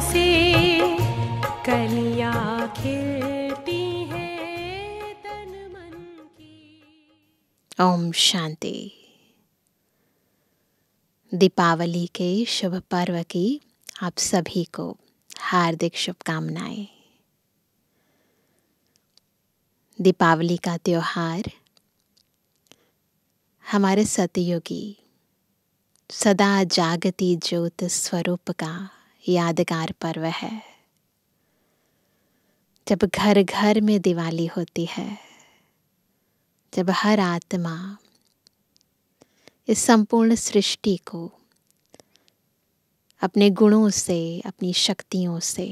से कलियां खिलती हैं तन मन की। ओम शांति। दीपावली के शुभ पर्व की आप सभी को हार्दिक शुभकामनाएं। दीपावली का त्योहार हमारे सतयुगी सदा जागती ज्योत स्वरूप का यादगार पर्व है। जब घर घर में दिवाली होती है, जब हर आत्मा इस संपूर्ण सृष्टि को अपने गुणों से, अपनी शक्तियों से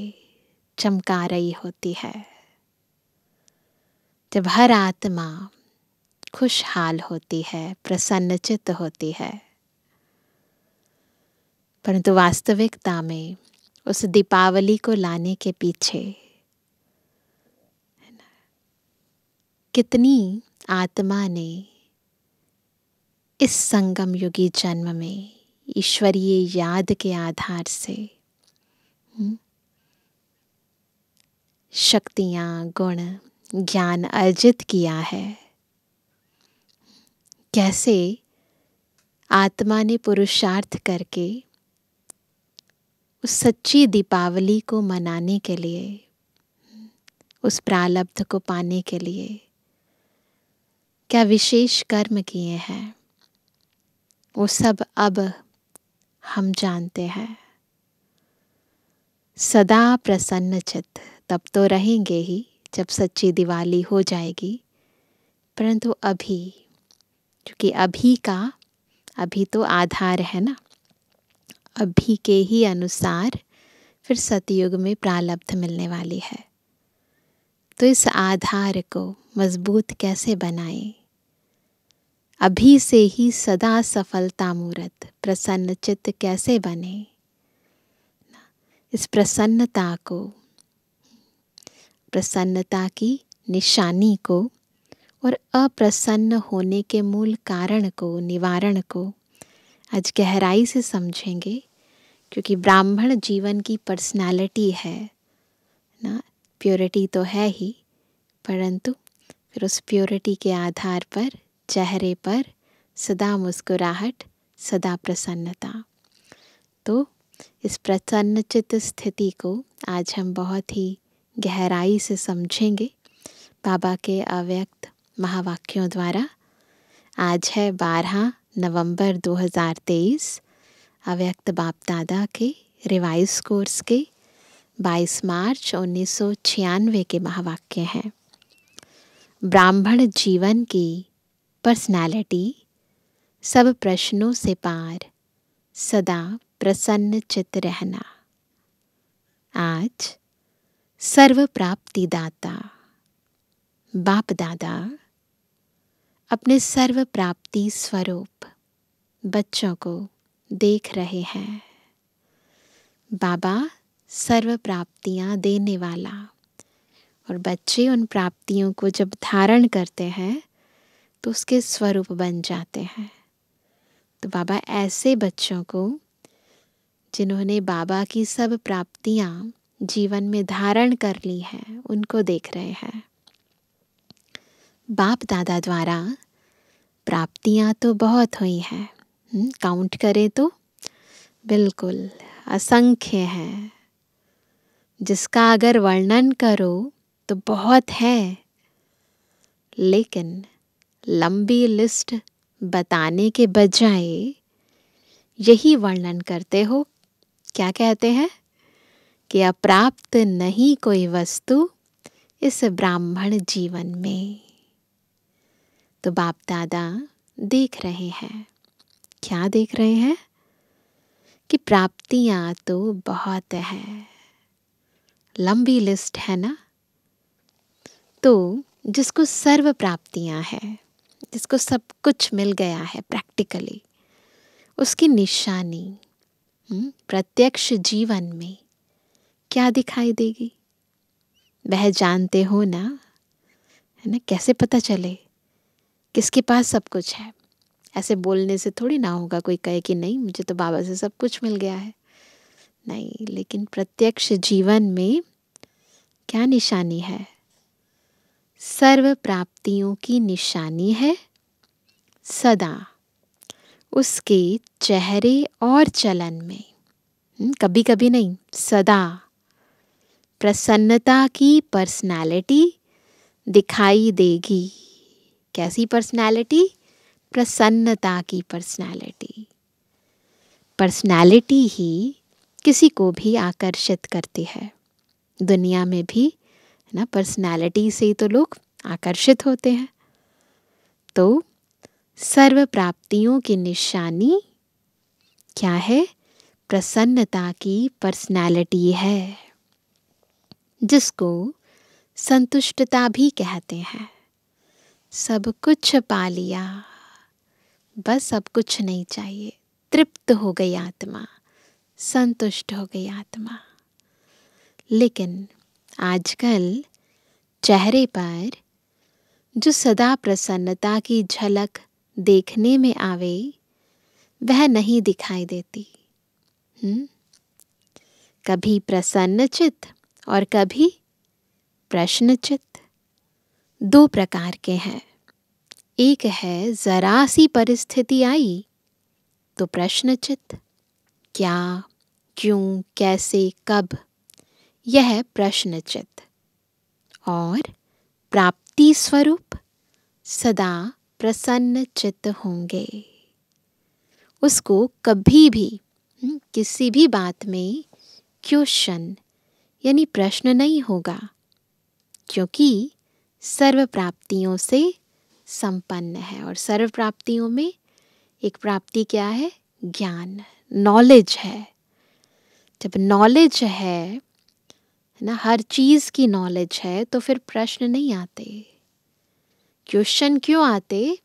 चमका रही होती है, जब हर आत्मा खुशहाल होती है, प्रसन्नचित्त होती है, परंतु वास्तविकता में उस दीपावली को लाने के पीछे कितनी आत्मा ने इस संगम युगी जन्म में ईश्वरीय याद के आधार से शक्तियां, गुण, ज्ञान अर्जित किया है। कैसे आत्मा ने पुरुषार्थ करके उस सच्ची दीपावली को मनाने के लिए, उस प्रारब्ध को पाने के लिए क्या विशेष कर्म किए हैं, वो सब अब हम जानते हैं। सदा प्रसन्नचित्त तब तो रहेंगे ही जब सच्ची दिवाली हो जाएगी, परंतु अभी, क्योंकि अभी तो आधार है ना, अभी के ही अनुसार फिर सतयुग में प्रारब्ध मिलने वाली है। तो इस आधार को मजबूत कैसे बनाएं? अभी से ही सदा सफलता मूरत प्रसन्न चित्त कैसे बने? इस प्रसन्नता को, प्रसन्नता की निशानी को और अप्रसन्न होने के मूल कारण को, निवारण को आज गहराई से समझेंगे। क्योंकि ब्राह्मण जीवन की पर्सनालिटी है ना, प्योरिटी तो है ही, परंतु फिर उस प्योरिटी के आधार पर चेहरे पर सदा मुस्कुराहट, सदा प्रसन्नता। तो इस प्रसन्नचित्त स्थिति को आज हम बहुत ही गहराई से समझेंगे बाबा के अव्यक्त महावाक्यों द्वारा। आज है 12 नवंबर 2023, अव्यक्त बाप दादा के रिवाइज कोर्स के 22 मार्च 1996 के महावाक्य हैं। ब्राह्मण जीवन की पर्सनालिटी सब प्रश्नों से पार, सदा प्रसन्न चित्त रहना। आज सर्व प्राप्ति दाता बाप दादा अपने सर्व प्राप्ति स्वरूप बच्चों को देख रहे हैं। बाबा सर्व प्राप्तियां देने वाला, और बच्चे उन प्राप्तियों को जब धारण करते हैं तो उसके स्वरूप बन जाते हैं। तो बाबा ऐसे बच्चों को, जिन्होंने बाबा की सब प्राप्तियां जीवन में धारण कर ली हैं, उनको देख रहे हैं। बाप दादा द्वारा प्राप्तियां तो बहुत हुई हैं, काउंट करें तो बिल्कुल असंख्य हैं, जिसका अगर वर्णन करो तो बहुत है। लेकिन लंबी लिस्ट बताने के बजाय यही वर्णन करते हो, क्या कहते हैं कि अप्राप्त नहीं कोई वस्तु इस ब्राह्मण जीवन में। तो बाप दादा देख रहे हैं, क्या देख रहे हैं कि प्राप्तियां तो बहुत है, लंबी लिस्ट है ना। तो जिसको सर्व प्राप्तियां हैं, जिसको सब कुछ मिल गया है प्रैक्टिकली, उसकी निशानी प्रत्यक्ष जीवन में क्या दिखाई देगी? वह जानते हो ना, है ना। कैसे पता चले किसके पास सब कुछ है? ऐसे बोलने से थोड़ी ना होगा। कोई कहे कि नहीं, मुझे तो बाबा से सब कुछ मिल गया है, नहीं, लेकिन प्रत्यक्ष जीवन में क्या निशानी है? सर्व प्राप्तियों की निशानी है सदा उसके चेहरे और चलन में, कभी कभी नहीं, सदा प्रसन्नता की पर्सनालिटी दिखाई देगी। कैसी पर्सनालिटी? प्रसन्नता की पर्सनालिटी। पर्सनालिटी ही किसी को भी आकर्षित करती है। दुनिया में भी ना पर्सनालिटी से ही तो लोग आकर्षित होते हैं। तो सर्व प्राप्तियों की निशानी क्या है? प्रसन्नता की पर्सनालिटी है, जिसको संतुष्टता भी कहते हैं। सब कुछ पा लिया, बस अब कुछ नहीं चाहिए, तृप्त हो गई आत्मा, संतुष्ट हो गई आत्मा। लेकिन आजकल चेहरे पर जो सदा प्रसन्नता की झलक देखने में आवे, वह नहीं दिखाई देती। कभी प्रसन्नचित्त और कभी प्रश्नचित्त, दो प्रकार के हैं। एक है जरा सी परिस्थिति आई तो प्रश्नचित्त, क्या, क्यों, कैसे, कब, यह प्रश्नचित्त। और प्राप्ति स्वरूप सदा प्रसन्न चित्त होंगे। उसको कभी भी किसी भी बात में क्वेश्चन यानी प्रश्न नहीं होगा, क्योंकि सर्व प्राप्तियों से संपन्न है। और सर्व प्राप्तियों में एक प्राप्ति क्या है? ज्ञान, नॉलेज है। जब नॉलेज है ना, हर चीज की नॉलेज है, तो फिर प्रश्न नहीं आते। क्वेश्चन क्यों आते?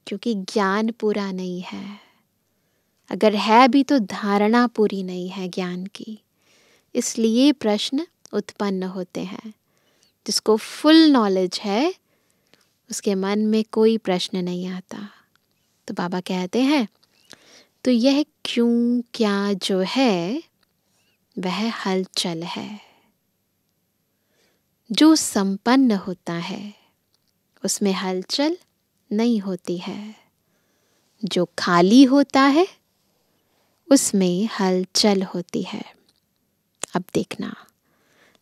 क्योंकि ज्ञान पूरा नहीं है। अगर है भी तो धारणा पूरी नहीं है ज्ञान की, इसलिए प्रश्न उत्पन्न होते हैं। जिसको फुल नॉलेज है उसके मन में कोई प्रश्न नहीं आता। तो बाबा कहते हैं, तो यह क्यों क्या जो है वह हलचल है। जो संपन्न होता है उसमें हलचल नहीं होती है। जो खाली होता है उसमें हलचल होती है। अब देखना,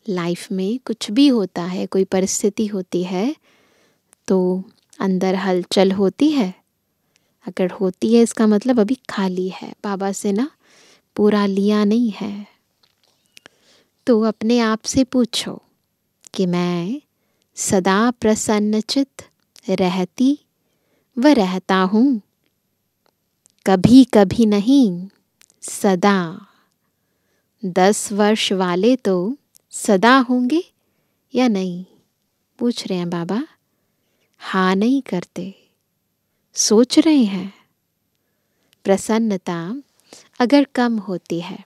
लाइफ में कुछ भी होता है, कोई परिस्थिति होती है तो अंदर हलचल होती है। अगर होती है इसका मतलब अभी खाली है, बाबा से ना पूरा लिया नहीं है। तो अपने आप से पूछो कि मैं सदा प्रसन्नचित्त रहती व रहता हूँ? कभी कभी नहीं, सदा। 10 वर्ष वाले तो सदा होंगे या नहीं? पूछ रहे हैं बाबा। हाँ नहीं करते, सोच रहे हैं। प्रसन्नता अगर कम होती है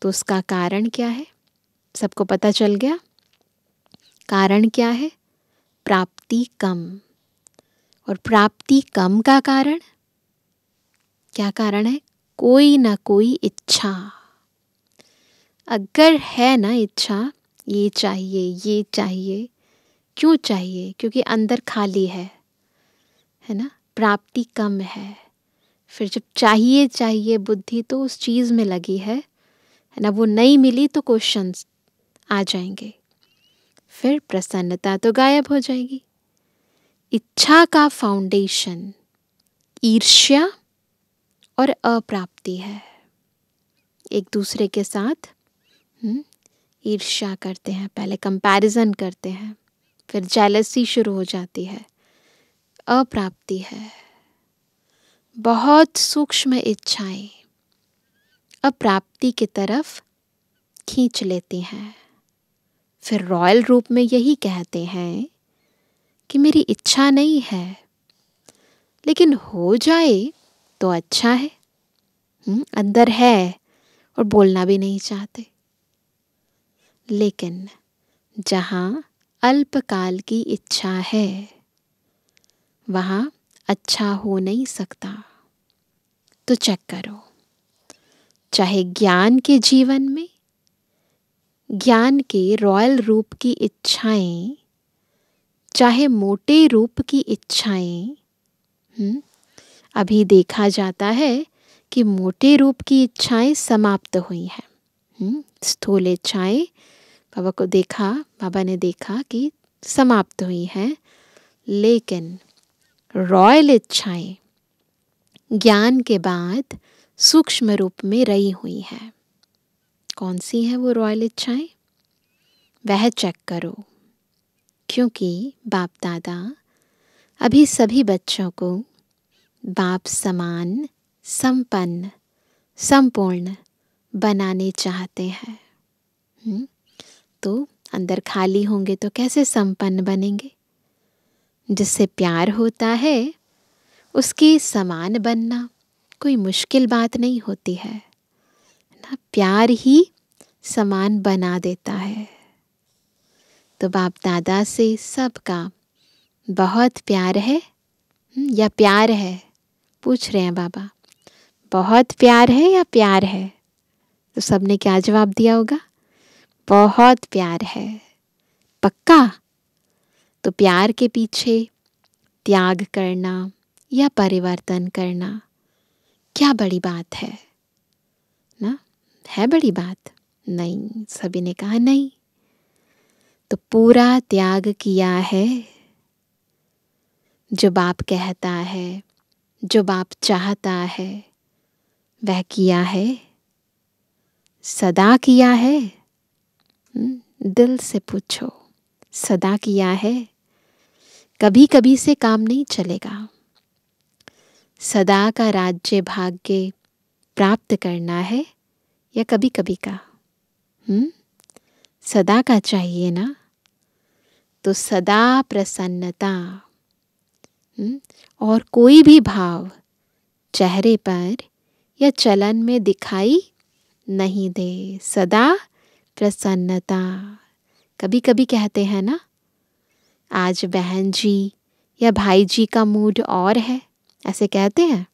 तो उसका कारण क्या है? सबको पता चल गया। कारण क्या है? प्राप्ति कम। और प्राप्ति कम का कारण क्या? कारण है कोई ना कोई इच्छा। अगर है ना इच्छा, ये चाहिए, ये चाहिए, क्यों चाहिए? क्योंकि अंदर खाली है ना, प्राप्ति कम है। फिर जब चाहिए चाहिए बुद्धि तो उस चीज में लगी है ना, वो नहीं मिली तो क्वेश्चंस आ जाएंगे, फिर प्रसन्नता तो गायब हो जाएगी। इच्छा का फाउंडेशन ईर्ष्या और अप्राप्ति है। एक दूसरे के साथ ईर्ष्या करते हैं, पहले कंपैरिजन करते हैं, फिर जेलसी शुरू हो जाती है, अप्राप्ति है। बहुत सूक्ष्म इच्छाएं अप्राप्ति की तरफ खींच लेती हैं। फिर रॉयल रूप में यही कहते हैं कि मेरी इच्छा नहीं है, लेकिन हो जाए तो अच्छा है। अंदर है और बोलना भी नहीं चाहते। लेकिन जहाँ अल्पकाल की इच्छा है वहाँ अच्छा हो नहीं सकता। तो चेक करो, चाहे ज्ञान के जीवन में, ज्ञान के रॉयल रूप की इच्छाएं, चाहे मोटे रूप की इच्छाएं, अभी देखा जाता है कि मोटे रूप की इच्छाएं समाप्त हुई हैं। स्थूल इच्छाएं बाबा ने देखा कि समाप्त हुई हैं, लेकिन रॉयल इच्छाएं ज्ञान के बाद सूक्ष्म रूप में रही हुई हैं। कौन सी हैं वो रॉयल इच्छाएं? वह चेक करो, क्योंकि बाप दादा अभी सभी बच्चों को बाप समान, संपन्न, संपूर्ण बनाने चाहते हैं। तो अंदर खाली होंगे तो कैसे संपन्न बनेंगे? जिससे प्यार होता है उसके समान बनना कोई मुश्किल बात नहीं होती है ना, प्यार ही समान बना देता है। तो बाप दादा से सबका बहुत प्यार है या प्यार है? पूछ रहे हैं बाबा, बहुत प्यार है या प्यार है? तो सबने क्या जवाब दिया होगा? बहुत प्यार है। पक्का? तो प्यार के पीछे त्याग करना या परिवर्तन करना क्या बड़ी बात है ना? है बड़ी बात? नहीं। सभी ने कहा नहीं। तो पूरा त्याग किया है। जो बाप कहता है, जो बाप चाहता है, वह किया है, सदा किया है। दिल से पूछो, सदा किया है? कभी कभी से काम नहीं चलेगा। सदा का राज्य भाग्य प्राप्त करना है या कभी कभी का? सदा का चाहिए ना। तो सदा प्रसन्नता और कोई भी भाव चेहरे पर या चलन में दिखाई नहीं दे। सदा प्रसन्नता। कभी कभी कहते हैं ना, आज बहन जी या भाई जी का मूड और है, ऐसे कहते हैं।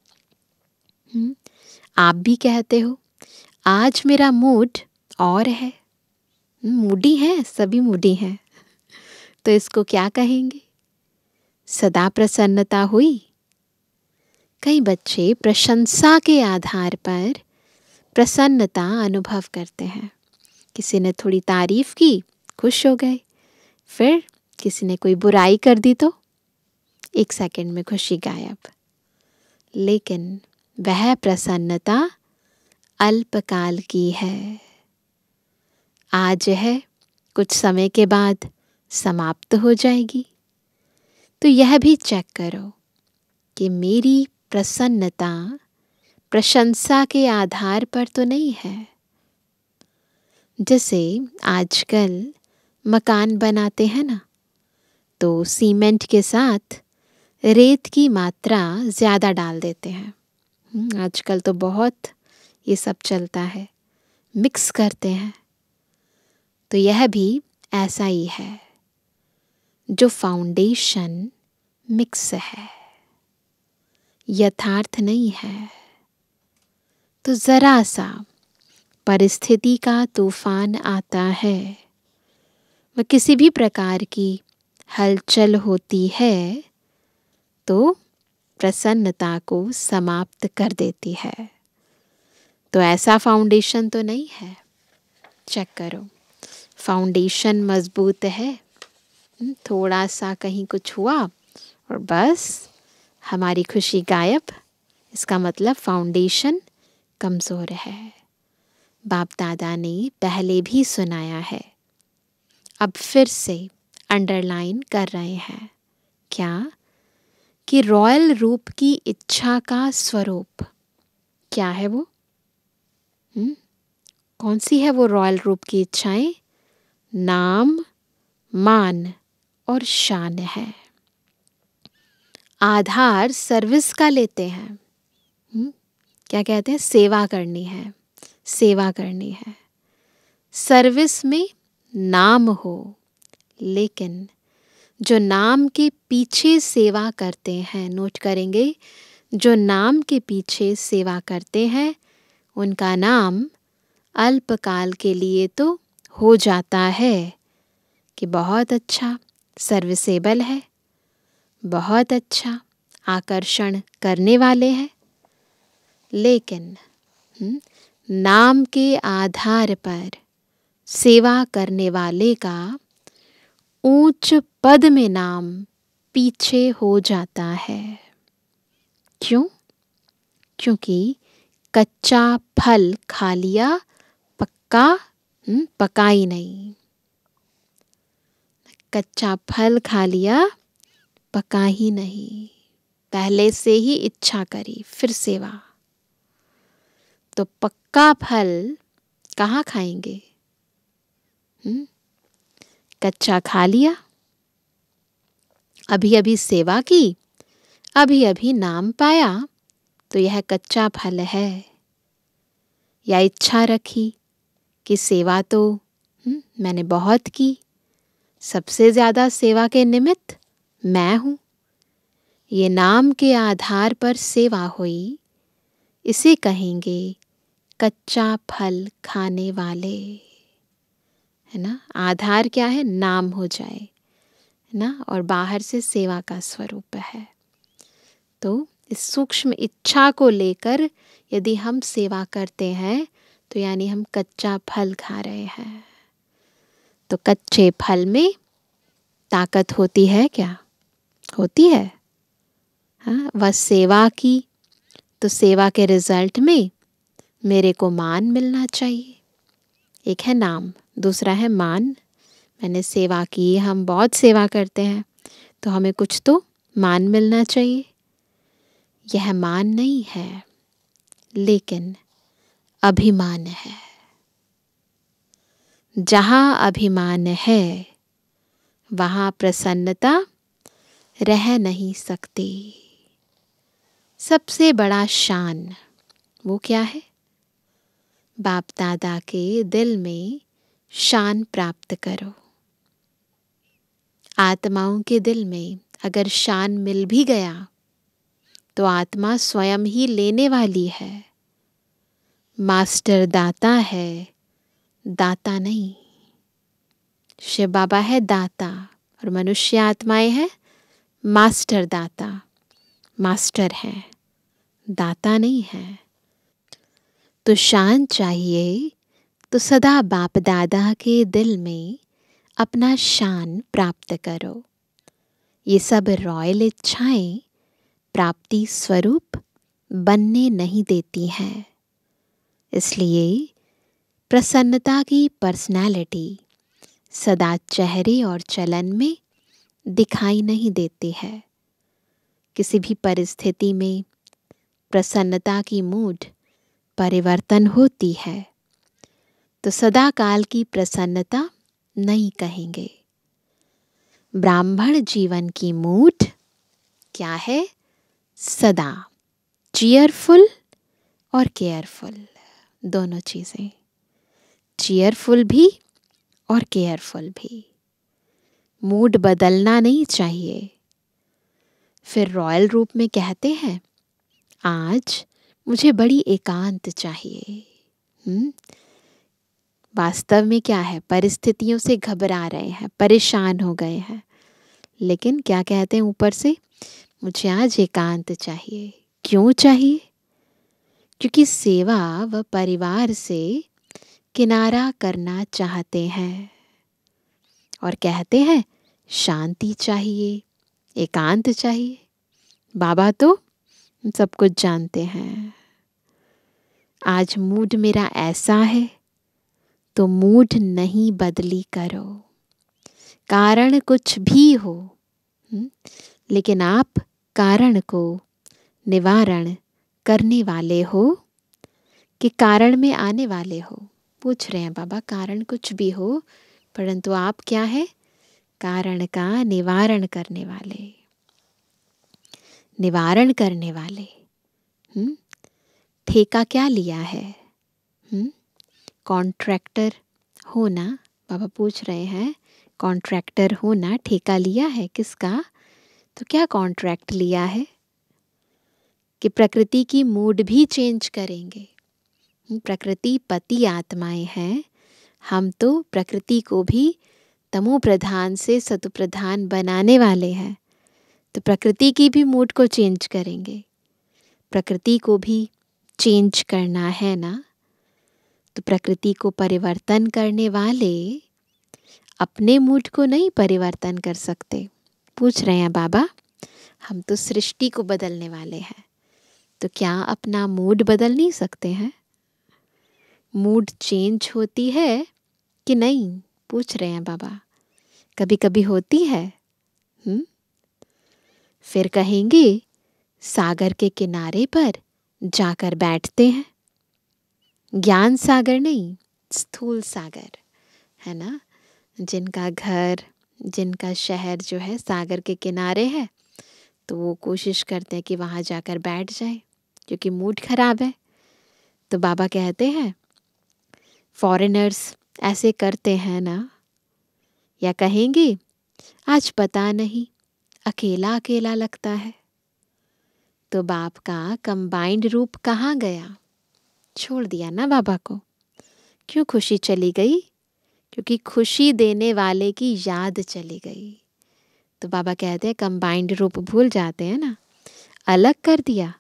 आप भी कहते हो, आज मेरा मूड और है। मूडी है, सभी मूडी हैं। तो इसको क्या कहेंगे? सदा प्रसन्नता हुई। कई बच्चे प्रशंसा के आधार पर प्रसन्नता अनुभव करते हैं। किसी ने थोड़ी तारीफ की, खुश हो गए। फिर किसी ने कोई बुराई कर दी तो 1 सेकंड में खुशी गायब। लेकिन वह प्रसन्नता अल्पकाल की है। आज है, कुछ समय के बाद समाप्त हो जाएगी। तो यह भी चेक करो कि मेरी प्रसन्नता प्रशंसा के आधार पर तो नहीं है। जैसे आजकल मकान बनाते हैं ना, तो सीमेंट के साथ रेत की मात्रा ज़्यादा डाल देते हैं। आजकल तो बहुत ये सब चलता है, मिक्स करते हैं। तो यह भी ऐसा ही है। जो फाउंडेशन मिक्स है, यथार्थ नहीं है, तो ज़रा सा परिस्थिति का तूफान आता है, वह किसी भी प्रकार की हलचल होती है, तो प्रसन्नता को समाप्त कर देती है। तो ऐसा फाउंडेशन तो नहीं है। चेक करो, फाउंडेशन मजबूत है। थोड़ा सा कहीं कुछ हुआ और बस हमारी खुशी गायब। इसका मतलब फाउंडेशन कमज़ोर है। बाप दादा ने पहले भी सुनाया है, अब फिर से अंडरलाइन कर रहे हैं। क्या? कि रॉयल रूप की इच्छा का स्वरूप क्या है? वो कौन सी है वो रॉयल रूप की इच्छाएं? नाम, मान और शान है। आधार सर्विस का लेते हैं। क्या कहते हैं? सेवा करनी है, सेवा करनी है। सर्विस में नाम हो, लेकिन जो नाम के पीछे सेवा करते हैं, नोट करेंगे, जो नाम के पीछे सेवा करते हैं उनका नाम अल्पकाल के लिए तो हो जाता है कि बहुत अच्छा सर्विसेबल है, बहुत अच्छा आकर्षण करने वाले हैं, लेकिन नाम के आधार पर सेवा करने वाले का ऊंच पद में नाम पीछे हो जाता है। क्यों? क्योंकि कच्चा फल खा लिया, पक्का पका ही नहीं। कच्चा फल खा लिया, पका ही नहीं। पहले से ही इच्छा करी, फिर सेवा। तो पक्का फल कहाँ खाएंगे? कच्चा खा लिया, अभी अभी सेवा की, अभी अभी नाम पाया, तो यह कच्चा फल है। या इच्छा रखी कि सेवा तो मैंने बहुत की, सबसे ज़्यादा सेवा के निमित्त मैं हूँ, ये नाम के आधार पर सेवा हुई, इसे कहेंगे कच्चा फल खाने वाले। है ना? आधार क्या है? नाम हो जाए, है ना? और बाहर से सेवा का स्वरूप है। तो इस सूक्ष्म इच्छा को लेकर यदि हम सेवा करते हैं तो यानी हम कच्चा फल खा रहे हैं। तो कच्चे फल में ताकत होती है क्या? होती है। हाँ, वह सेवा की तो सेवा के रिजल्ट में मेरे को मान मिलना चाहिए। एक है नाम, दूसरा है मान। मैंने सेवा की, हम बहुत सेवा करते हैं तो हमें कुछ तो मान मिलना चाहिए। यह मान नहीं है, लेकिन अभिमान है। जहाँ अभिमान है वहाँ प्रसन्नता रह नहीं सकती। सबसे बड़ा शान वो क्या है? बाप दादा के दिल में शान प्राप्त करो। आत्माओं के दिल में अगर शान मिल भी गया तो आत्मा स्वयं ही लेने वाली है। मास्टर दाता है, दाता नहीं। शिव बाबा है दाता और मनुष्य आत्माएं हैं मास्टर दाता। मास्टर है, दाता नहीं है। तो शान चाहिए तो सदा बाप दादा के दिल में अपना शान प्राप्त करो। ये सब रॉयल इच्छाएं प्राप्ति स्वरूप बनने नहीं देती हैं। इसलिए प्रसन्नता की पर्सनालिटी सदा चेहरे और चलन में दिखाई नहीं देती है। किसी भी परिस्थिति में प्रसन्नता की मूड परिवर्तन होती है तो सदा काल की प्रसन्नता नहीं कहेंगे। ब्राह्मण जीवन की मूड क्या है? सदा चीयरफुल और केयरफुल, दोनों चीज़ें। चीयरफुल भी और केयरफुल भी। मूड बदलना नहीं चाहिए। फिर रॉयल रूप में कहते हैं आज मुझे बड़ी एकांत चाहिए। वास्तव में क्या है? परिस्थितियों से घबरा रहे हैं, परेशान हो गए हैं, लेकिन क्या कहते हैं ऊपर से? मुझे आज एकांत चाहिए। क्यों चाहिए? क्योंकि सेवा व परिवार से किनारा करना चाहते हैं और कहते हैं शांति चाहिए, एकांत चाहिए। बाबा तो सब कुछ जानते हैं। आज मूड मेरा ऐसा है तो मूड नहीं बदली करो। कारण कुछ भी हो, लेकिन आप कारण को निवारण करने वाले हो कि कारण में आने वाले हो। पूछ रहे हैं बाबा कारण कुछ भी हो, परंतु आप क्या है? कारण का निवारण करने वाले। निवारण करने वाले। ठेका क्या लिया है? कॉन्ट्रैक्टर होना। बाबा पूछ रहे हैं कॉन्ट्रैक्टर होना ठेका लिया है किसका? तो क्या कॉन्ट्रैक्ट लिया है कि प्रकृति की मूड भी चेंज करेंगे। प्रकृति पति आत्माएं हैं, हम तो प्रकृति को भी तमो प्रधान से सतु प्रधान बनाने वाले हैं। तो प्रकृति की भी मूड को चेंज करेंगे, प्रकृति को भी चेंज करना है ना। तो प्रकृति को परिवर्तन करने वाले अपने मूड को नहीं परिवर्तन कर सकते। पूछ रहे हैं बाबा, हम तो सृष्टि को बदलने वाले हैं, तो क्या अपना मूड बदल नहीं सकते हैं? मूड चेंज होती है कि नहीं? पूछ रहे हैं बाबा। कभी कभी होती है। फिर कहेंगे सागर के किनारे पर जाकर बैठते हैं। ज्ञान सागर नहीं, स्थूल सागर है ना। जिनका घर, जिनका शहर जो है सागर के किनारे है, तो वो कोशिश करते हैं कि वहाँ जाकर बैठ जाए, क्योंकि मूड खराब है। तो बाबा कहते हैं फॉरेनर्स ऐसे करते हैं ना। या कहेंगे आज पता नहीं अकेला अकेला लगता है। तो बाप का कंबाइंड रूप कहाँ गया? छोड़ दिया ना बाबा को। क्यों खुशी चली गई? क्योंकि खुशी देने वाले की याद चली गई। तो बाबा कहते हैं कंबाइंड रूप भूल जाते हैं ना, अलग कर दिया,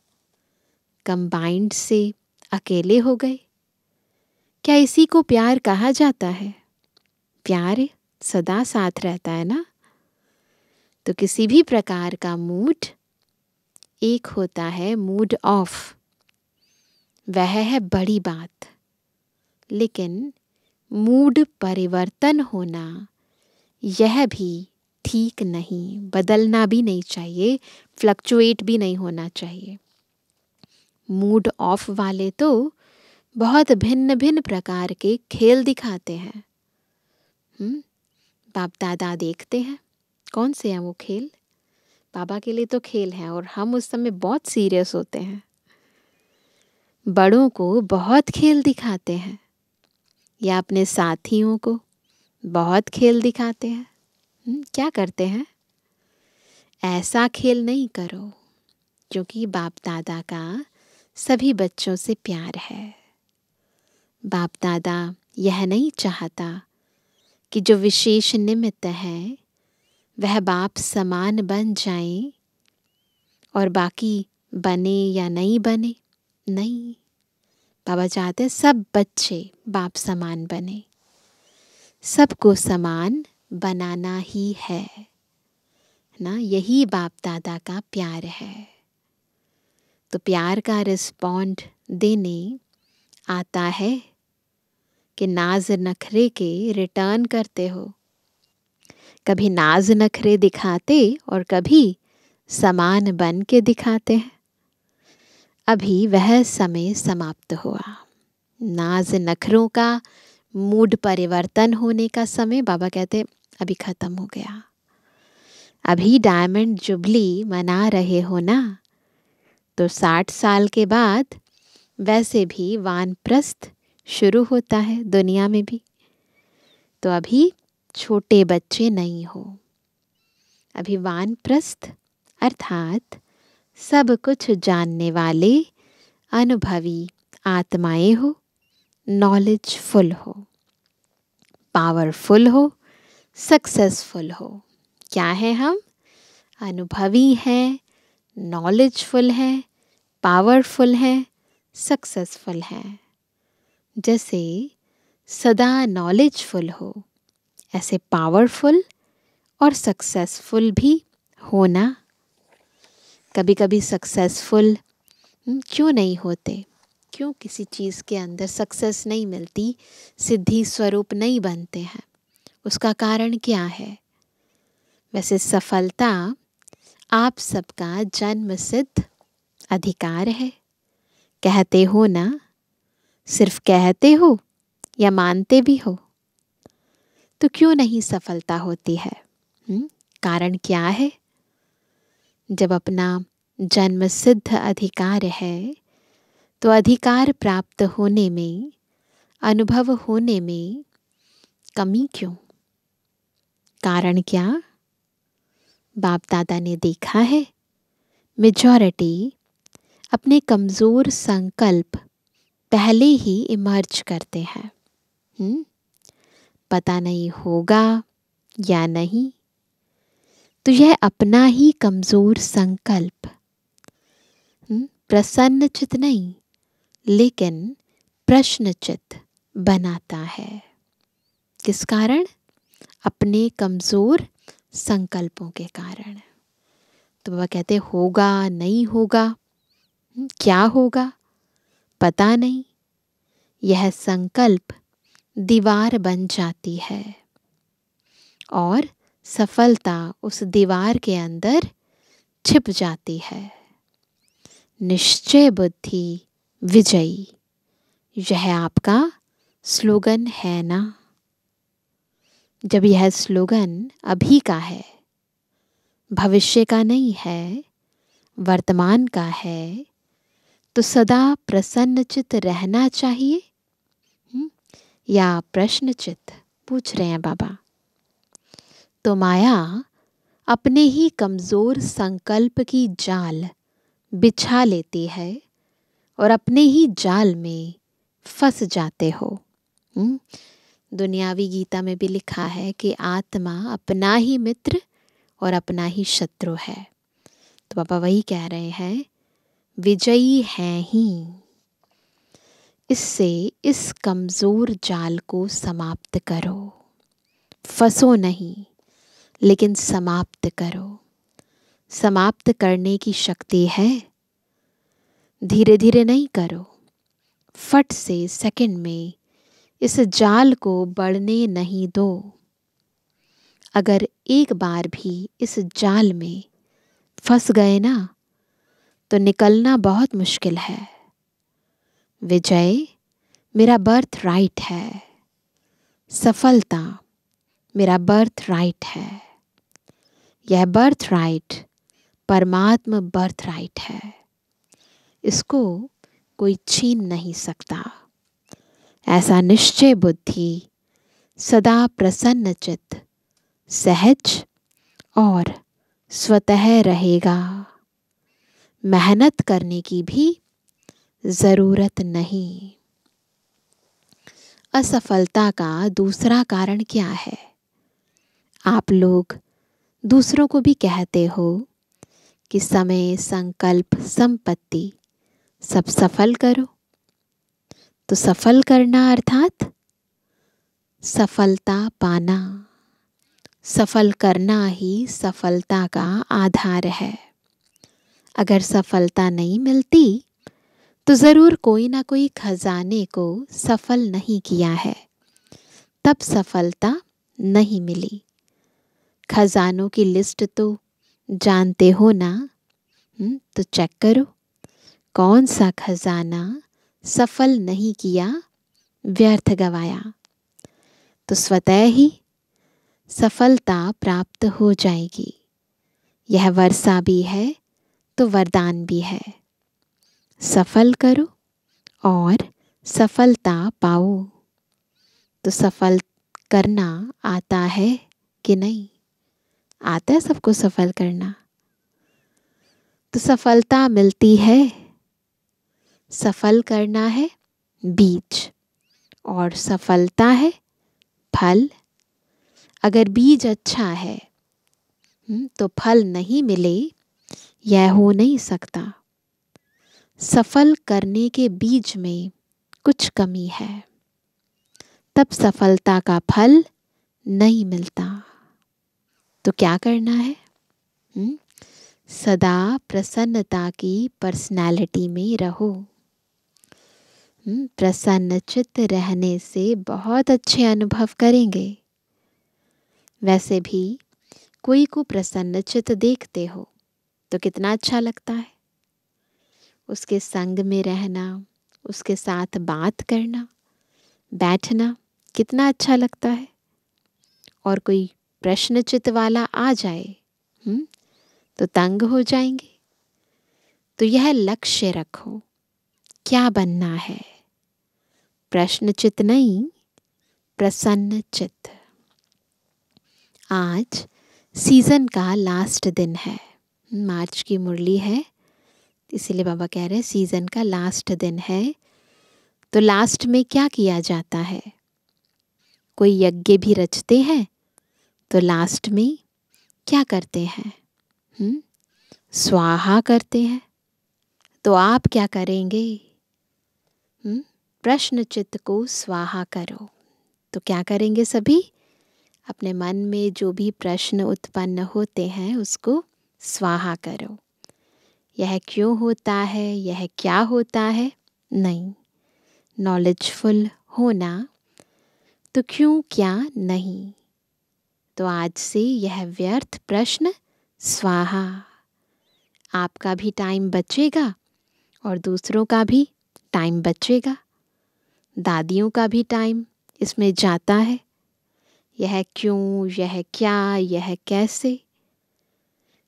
कंबाइंड से अकेले हो गए। क्या इसी को प्यार कहा जाता है? प्यार सदा साथ रहता है ना। तो किसी भी प्रकार का मूड एक होता है मूड ऑफ, वह है बड़ी बात। लेकिन मूड परिवर्तन होना यह भी ठीक नहीं, बदलना भी नहीं चाहिए, फ्लक्चुएट भी नहीं होना चाहिए। मूड ऑफ वाले तो बहुत भिन्न भिन्न प्रकार के खेल दिखाते हैं। बाप दादा देखते हैं कौन से हैं वो खेल। बाबा के लिए तो खेल है और हम उस समय बहुत सीरियस होते हैं। बड़ों को बहुत खेल दिखाते हैं या अपने साथियों को बहुत खेल दिखाते हैं। क्या करते हैं? ऐसा खेल नहीं करो, क्योंकि बाप दादा का सभी बच्चों से प्यार है। बाप दादा यह नहीं चाहता कि जो विशेष निमित्त है वह बाप समान बन जाएं और बाकी बने या नहीं बने। नहीं, बाबा चाहते सब बच्चे बाप समान बने। सबको समान बनाना ही है ना, यही बाप दादा का प्यार है। तो प्यार का रिस्पॉन्ड देने आता है कि नाज नखरे के रिटर्न करते हो। कभी नाज नखरे दिखाते और कभी समान बन के दिखाते हैं। अभी वह समय समाप्त हुआ। नाज नखरों का मूड परिवर्तन होने का समय बाबा कहते अभी खत्म हो गया। अभी डायमंड जुबली मना रहे हो ना, तो 60 साल के बाद वैसे भी वानप्रस्थ शुरू होता है दुनिया में भी। तो अभी छोटे बच्चे नहीं हो, अभी वानप्रस्थ अर्थात सब कुछ जानने वाले अनुभवी आत्माएं हो, नॉलेजफुल हो, पावरफुल हो, सक्सेसफुल हो। क्या है हम? अनुभवी हैं, नॉलेजफुल हैं, पावरफुल हैं, सक्सेसफुल हैं। जैसे सदा नॉलेजफुल हो, ऐसे पावरफुल और सक्सेसफुल भी होना। कभी कभी सक्सेसफुल क्यों नहीं होते? क्यों किसी चीज़ के अंदर सक्सेस नहीं मिलती, सिद्धि स्वरूप नहीं बनते हैं? उसका कारण क्या है? वैसे सफलता आप सबका जन्म सिद्ध अधिकार है। कहते हो ना, सिर्फ कहते हो या मानते भी हो? तो क्यों नहीं सफलता होती है? कारण क्या है? जब अपना जन्म सिद्ध अधिकार है तो अधिकार प्राप्त होने में, अनुभव होने में कमी क्यों? कारण क्या? बाप दादा ने देखा है मेजॉरिटी अपने कमज़ोर संकल्प पहले ही इमर्ज करते हैं। पता नहीं होगा या नहीं, तो यह अपना ही कमजोर संकल्प प्रसन्नचित नहीं लेकिन प्रश्नचित बनाता है। किस कारण? अपने कमजोर संकल्पों के कारण। तो बाबा कहते होगा नहीं होगा, क्या होगा पता नहीं, यह संकल्प दीवार बन जाती है और सफलता उस दीवार के अंदर छिप जाती है। निश्चय बुद्धि विजयी, यह आपका स्लोगन है ना। जब यह स्लोगन अभी का है, भविष्य का नहीं है, वर्तमान का है, तो सदा प्रसन्नचित रहना चाहिए या प्रश्नचित, पूछ रहे हैं बाबा। तो माया अपने ही कमजोर संकल्प की जाल बिछा लेती है और अपने ही जाल में फंस जाते हो। दुनियावी गीता में भी लिखा है कि आत्मा अपना ही मित्र और अपना ही शत्रु है। तो बाबा वही कह रहे हैं, विजयी हैं ही। इससे इस कमजोर जाल को समाप्त करो। फंसो नहीं लेकिन समाप्त करो। समाप्त करने की शक्ति है। धीरे धीरे नहीं करो, फट से सेकंड में इस जाल को बढ़ने नहीं दो। अगर एक बार भी इस जाल में फंस गए ना, तो निकलना बहुत मुश्किल है। विजय मेरा बर्थ राइट है, सफलता मेरा बर्थ राइट है। यह बर्थ राइट परमात्मा बर्थ राइट है, इसको कोई छीन नहीं सकता। ऐसा निश्चय बुद्धि सदा प्रसन्नचित, सहज और स्वतः रहेगा। मेहनत करने की भी जरूरत नहीं। असफलता का दूसरा कारण क्या है? आप लोग दूसरों को भी कहते हो कि समय, संकल्प, संपत्ति सब सफल करो। तो सफल करना अर्थात सफलता पाना। सफल करना ही सफलता का आधार है। अगर सफलता नहीं मिलती तो ज़रूर कोई ना कोई खजाने को सफल नहीं किया है, तब सफलता नहीं मिली। खजानों की लिस्ट तो जानते हो ना, तो चेक करो कौन सा खजाना सफल नहीं किया, व्यर्थ गवाया। तो स्वतः ही सफलता प्राप्त हो जाएगी। यह वर्षा भी है तो वरदान भी है। सफल करो और सफलता पाओ। तो सफल करना आता है कि नहीं? आता है सबको सफल करना। तो सफलता मिलती है, सफल करना है बीज और सफलता है फल। अगर बीज अच्छा है तो फल नहीं मिले, यह हो नहीं सकता। सफल करने के बीज में कुछ कमी है, तब सफलता का फल नहीं मिलता। तो क्या करना है? सदा प्रसन्नता की पर्सनालिटी में रहो। प्रसन्नचित्त रहने से बहुत अच्छे अनुभव करेंगे। वैसे भी कोई को प्रसन्नचित्त देखते हो तो कितना अच्छा लगता है। उसके संग में रहना, उसके साथ बात करना, बैठना कितना अच्छा लगता है। और कोई प्रश्नचित्त वाला आ जाए तो तंग हो जाएंगे। तो यह लक्ष्य रखो, क्या बनना है? प्रश्नचित्त नहीं, प्रसन्नचित्त। आज सीजन का लास्ट दिन है, मार्च की मुरली है, इसीलिए बाबा कह रहे हैं सीजन का लास्ट दिन है। तो लास्ट में क्या किया जाता है? कोई यज्ञ भी रचते हैं तो लास्ट में क्या करते हैं? स्वाहा करते हैं। तो आप क्या करेंगे? प्रश्न चित्त को स्वाहा करो। तो क्या करेंगे सभी? अपने मन में जो भी प्रश्न उत्पन्न होते हैं उसको स्वाहा करो। यह क्यों होता है, यह क्या होता है, नहीं। नॉलेजफुल होना, तो क्यों क्या नहीं। तो आज से यह व्यर्थ प्रश्न स्वाहा। आपका भी टाइम बचेगा और दूसरों का भी टाइम बचेगा। दादियों का भी टाइम इसमें जाता है। यह क्यों, यह क्या, यह कैसे।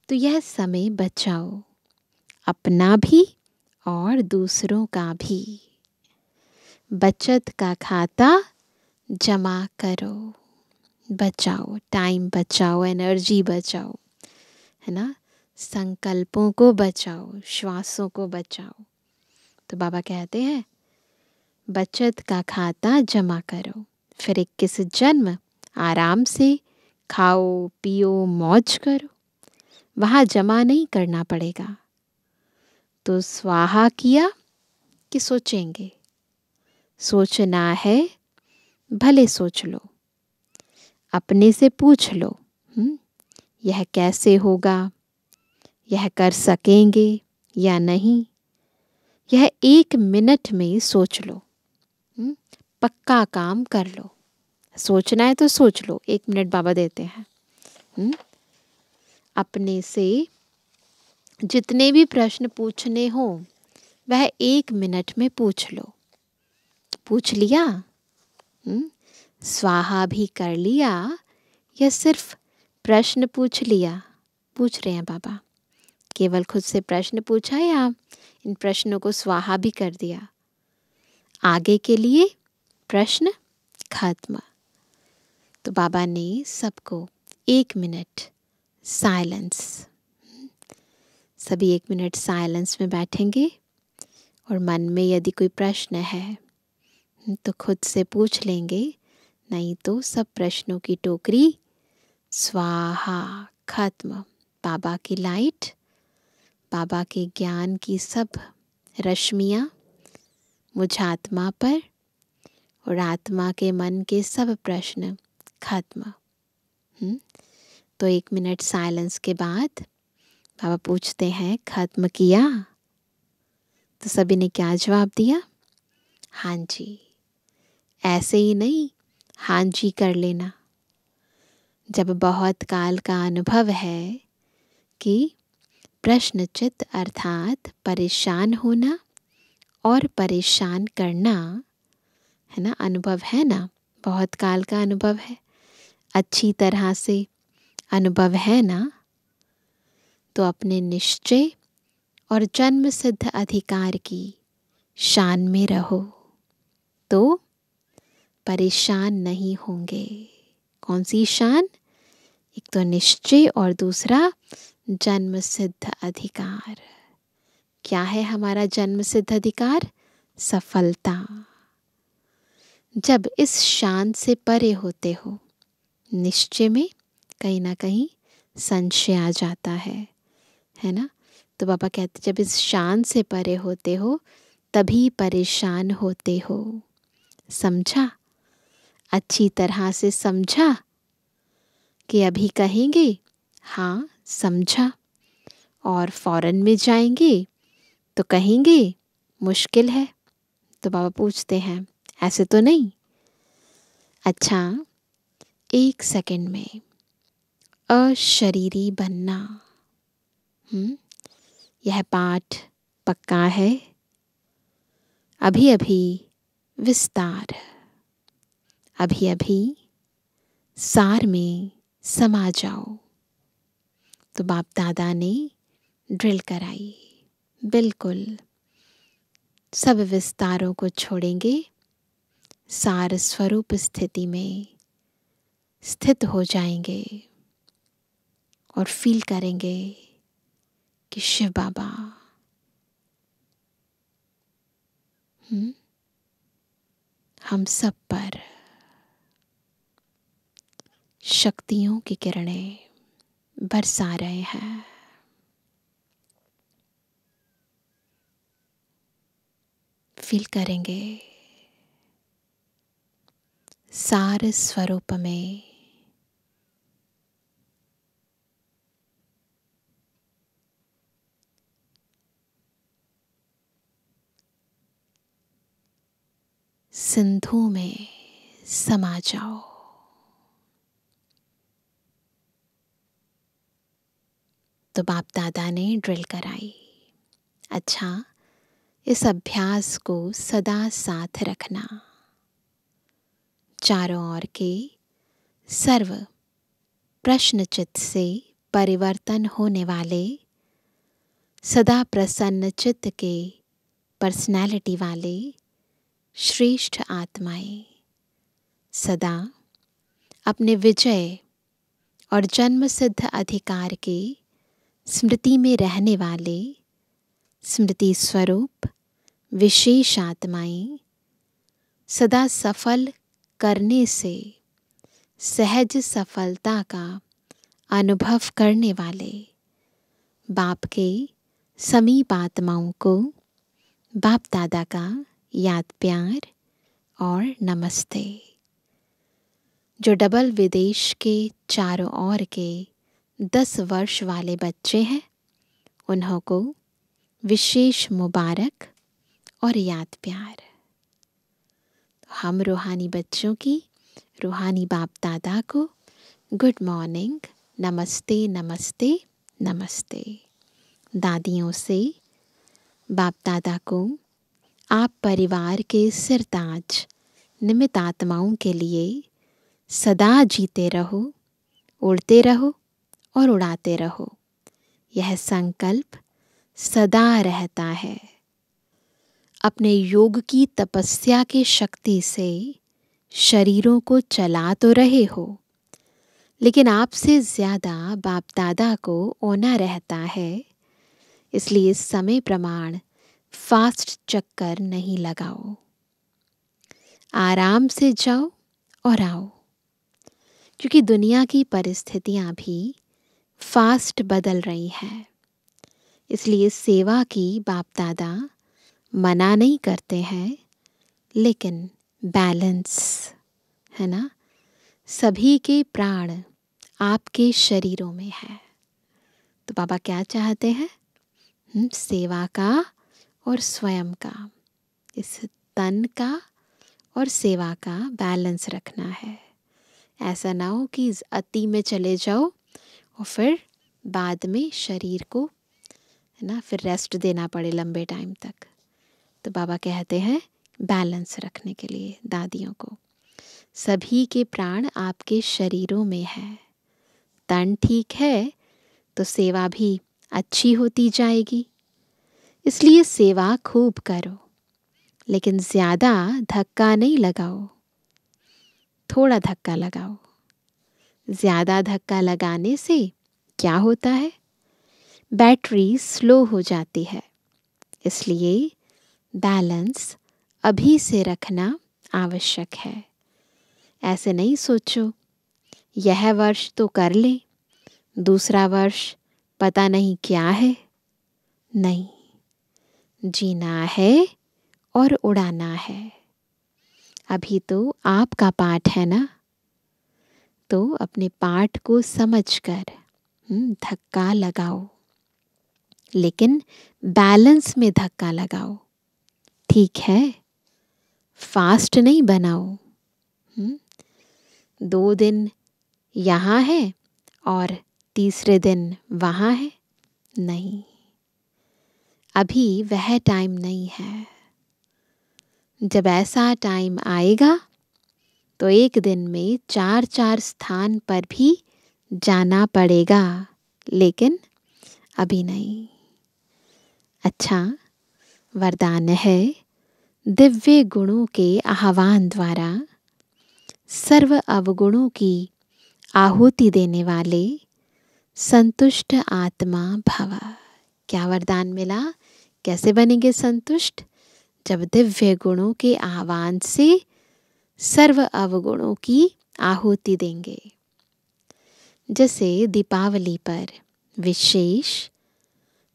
तो यह समय बचाओ, अपना भी और दूसरों का भी। बचत का खाता जमा करो। बचाओ, टाइम बचाओ, एनर्जी बचाओ, है ना। संकल्पों को बचाओ, श्वासों को बचाओ। तो बाबा कहते हैं बचत का खाता जमा करो, फिर 21 जन्म आराम से खाओ पियो मौज करो। वहाँ जमा नहीं करना पड़ेगा। तो स्वाहा किया कि सोचेंगे? सोचना है, भले सोच लो, अपने से पूछ लो, यह कैसे होगा, यह कर सकेंगे या नहीं। यह 1 मिनट में सोच लो, पक्का काम कर लो। सोचना है तो सोच लो, 1 मिनट बाबा देते हैं। अपने से जितने भी प्रश्न पूछने हो वह 1 मिनट में पूछ लो। पूछ लिया, स्वाहा भी कर लिया, या सिर्फ प्रश्न पूछ लिया? पूछ रहे हैं बाबा, केवल खुद से प्रश्न पूछा या इन प्रश्नों को स्वाहा भी कर दिया? आगे के लिए प्रश्न खत्म। तो बाबा ने सबको 1 मिनट साइलेंस, सभी 1 मिनट साइलेंस में बैठेंगे और मन में यदि कोई प्रश्न है तो खुद से पूछ लेंगे, नहीं तो सब प्रश्नों की टोकरी स्वाहा, खत्म। बाबा की लाइट, बाबा के ज्ञान की सब रश्मियाँ मुझ आत्मा पर और आत्मा के मन के सब प्रश्न खत्म। तो 1 मिनट साइलेंस के बाद बाबा पूछते हैं खत्म किया? तो सभी ने क्या जवाब दिया? हाँ जी। ऐसे ही नहीं, हाँ जी कर लेना। जब बहुत काल का अनुभव है कि प्रश्नचित्त अर्थात परेशान होना और परेशान करना, है ना, अनुभव है ना, बहुत काल का अनुभव है, अच्छी तरह से अनुभव है ना। तो अपने निश्चय और जन्म सिद्ध अधिकार की शान में रहो तो परेशान नहीं होंगे। कौन सी शान? एक तो निश्चय और दूसरा जन्म सिद्ध अधिकार। क्या है हमारा जन्म सिद्ध अधिकार? सफलता। जब इस शान से परे होते हो, निश्चय में कहीं ना कहीं संशय आ जाता है ना। तो बाबा कहते जब इस शान से परे होते हो तभी परेशान होते हो। समझा? अच्छी तरह से समझा कि अभी कहेंगे हाँ समझा और फौरन में जाएंगे तो कहेंगे मुश्किल है। तो बाबा पूछते हैं ऐसे तो नहीं? अच्छा, 1 सेकंड में अशरीरी बनना, यह पाठ पक्का है। अभी अभी विस्तार, अभी अभी सार में समा जाओ। तो बाप दादा ने ड्रिल कराई, बिल्कुल सब विस्तारों को छोड़ेंगे, सार स्वरूप स्थिति में स्थित हो जाएंगे और फील करेंगे कि शिव बाबा हम सब पर शक्तियों की किरणें बरसा रहे हैं। फील करेंगे सार स्वरूप में सिंधु में समा जाओ। तो बाप दादा ने ड्रिल कराई। अच्छा, इस अभ्यास को सदा साथ रखना। चारों ओर के सर्व प्रश्नचित्त से परिवर्तन होने वाले, सदा प्रसन्न चित्त के पर्सनैलिटी वाले श्रेष्ठ आत्माएं सदा अपने विजय और जन्म सिद्ध अधिकार के स्मृति में रहने वाले स्मृति स्वरूप विशेष आत्माएं सदा सफल करने से सहज सफलता का अनुभव करने वाले बाप के समीप आत्माओं को बाप दादा का याद प्यार और नमस्ते। जो डबल विदेश के चारों ओर के 10 वर्ष वाले बच्चे हैं, उन्हों को विशेष मुबारक और याद प्यार। हम रूहानी बच्चों की रूहानी बाप दादा को गुड मॉर्निंग, नमस्ते नमस्ते नमस्ते। दादियों से बाप दादा को आप परिवार के सिरताज निमित्त आत्माओं के लिए सदा जीते रहो, उड़ते रहो और उड़ाते रहो, यह संकल्प सदा रहता है। अपने योग की तपस्या की शक्ति से शरीरों को चला तो रहे हो, लेकिन आपसे ज़्यादा बाप दादा को ओना रहता है। इसलिए समय प्रमाण फास्ट चक्कर नहीं लगाओ, आराम से जाओ और आओ, क्योंकि दुनिया की परिस्थितियां भी फास्ट बदल रही हैं। इसलिए सेवा की बाप दादा मना नहीं करते हैं, लेकिन बैलेंस है ना। सभी के प्राण आपके शरीरों में है, तो बाबा क्या चाहते हैं? सेवा का और स्वयं का, इस तन का और सेवा का बैलेंस रखना है। ऐसा ना हो कि अति में चले जाओ और फिर बाद में शरीर को है ना फिर रेस्ट देना पड़े लंबे टाइम तक। तो बाबा कहते हैं बैलेंस रखने के लिए दादियों को, सभी के प्राण आपके शरीरों में है। तन ठीक है तो सेवा भी अच्छी होती जाएगी। इसलिए सेवा खूब करो, लेकिन ज़्यादा धक्का नहीं लगाओ, थोड़ा धक्का लगाओ। ज़्यादा धक्का लगाने से क्या होता है? बैटरी स्लो हो जाती है। इसलिए बैलेंस अभी से रखना आवश्यक है। ऐसे नहीं सोचो यह वर्ष तो कर ले, दूसरा वर्ष पता नहीं क्या है। नहीं, जीना है और उड़ाना है। अभी तो आपका पाठ है ना, तो अपने पाठ को समझकर धक्का लगाओ, लेकिन बैलेंस में धक्का लगाओ। ठीक है, फास्ट नहीं बनाओ। 2 दिन यहाँ है और तीसरे दिन वहाँ है, नहीं, अभी वह टाइम नहीं है। जब ऐसा टाइम आएगा तो एक दिन में 4-4 स्थान पर भी जाना पड़ेगा, लेकिन अभी नहीं। अच्छा, वरदान है दिव्य गुणों के आह्वान द्वारा सर्व अवगुणों की आहुति देने वाले संतुष्ट आत्मा भव। क्या वरदान मिला? कैसे बनेंगे संतुष्ट? जब दिव्य गुणों के आह्वान से सर्व अवगुणों की आहुति देंगे। जैसे दीपावली पर विशेष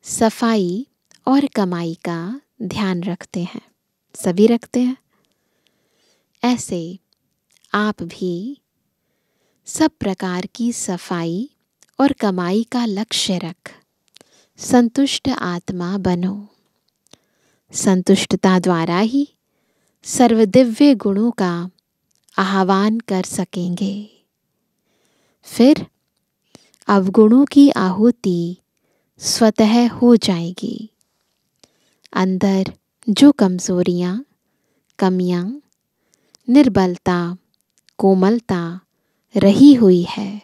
सफाई और कमाई का ध्यान रखते हैं, सभी रखते हैं, ऐसे आप भी सब प्रकार की सफाई और कमाई का लक्ष्य रख संतुष्ट आत्मा बनो। संतुष्टता द्वारा ही सर्वदिव्य गुणों का आह्वान कर सकेंगे। फिर अवगुणों की आहुति स्वतः हो जाएगी। अंदर जो कमजोरियां, कमियां, निर्बलता, कोमलता रही हुई है,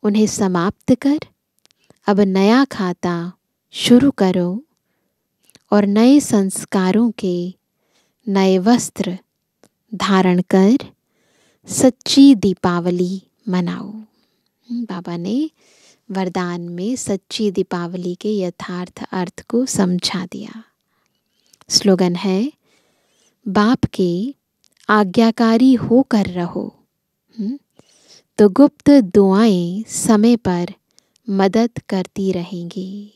उन्हें समाप्त कर अब नया खाता शुरू करो और नए संस्कारों के नए वस्त्र धारण कर सच्ची दीपावली मनाओ। बाबा ने वरदान में सच्ची दीपावली के यथार्थ अर्थ को समझा दिया। स्लोगन है, बाप के आज्ञाकारी होकर रहो, तो गुप्त दुआएं समय पर मदद करती रहेंगी।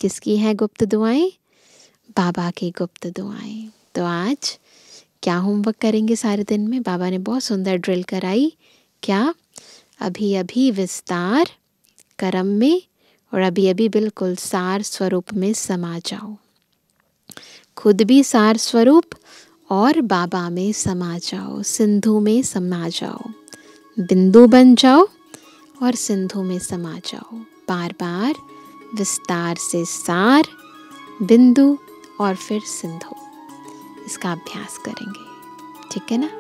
किसकी हैं गुप्त दुआएं? बाबा की गुप्त दुआएं। तो आज क्या होमवर्क करेंगे सारे दिन में? बाबा ने बहुत सुंदर ड्रिल कराई। क्या? अभी अभी विस्तार कर्म में और अभी अभी बिल्कुल सार स्वरूप में समा जाओ। खुद भी सार स्वरूप और बाबा में समा जाओ, सिंधु में समा जाओ, बिंदु बन जाओ और सिंधु में समा जाओ। बार बार विस्तार से सार, बिंदु और फिर सिंधु, इसका अभ्यास करेंगे। ठीक है ना?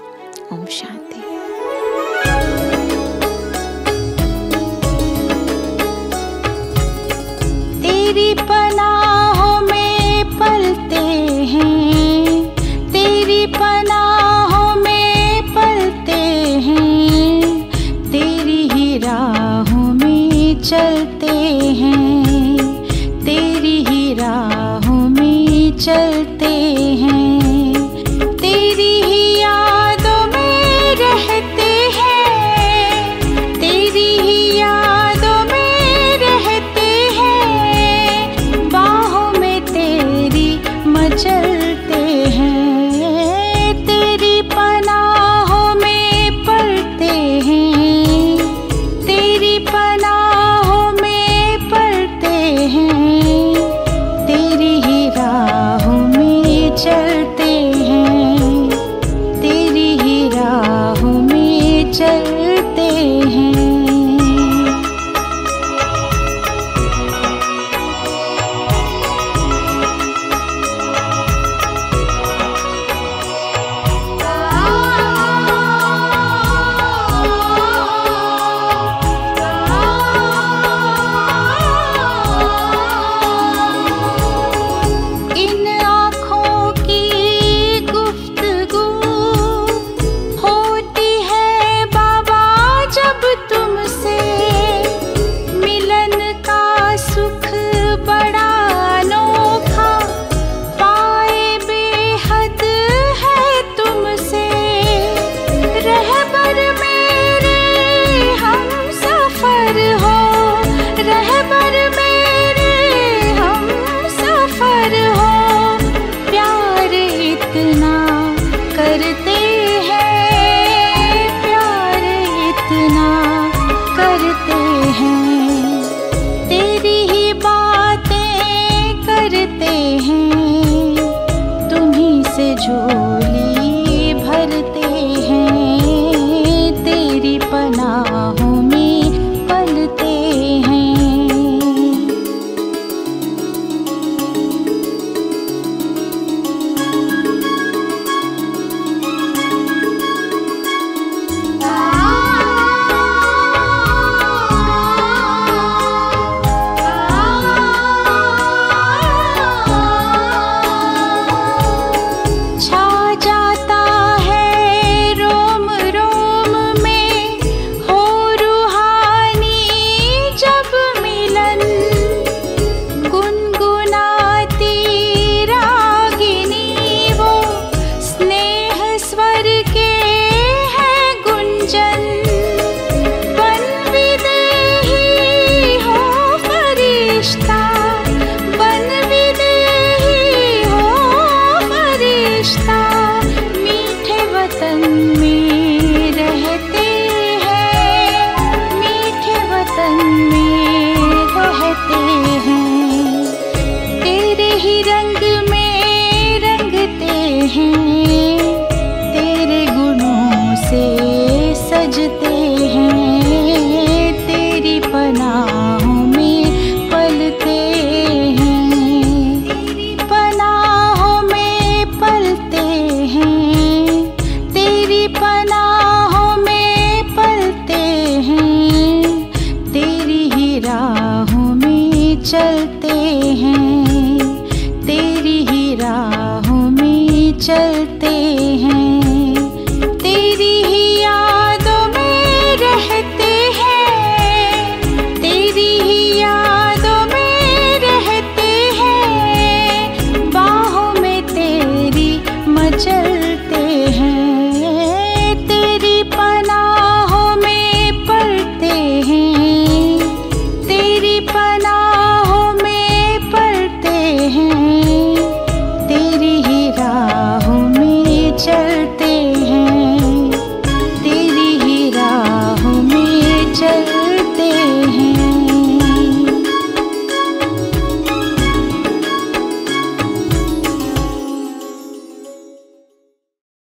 ओम शांति। तेरी पनाहों में पलते हैं, तेरी पनाहों में पलते हैं, तेरी ही राहों में चलते हैं, तेरी ही राहों में चलते हैं, तेरी ही यादों में रहते हैं, तेरी ही यादों में रहते हैं, बाहों में तेरी मचलते हैं, तेरी पनाहों में पलते हैं, तेरी पनाहों में पलते हैं, तेरी ही राहों में चलते हैं, तेरी ही राहों में चलते हैं।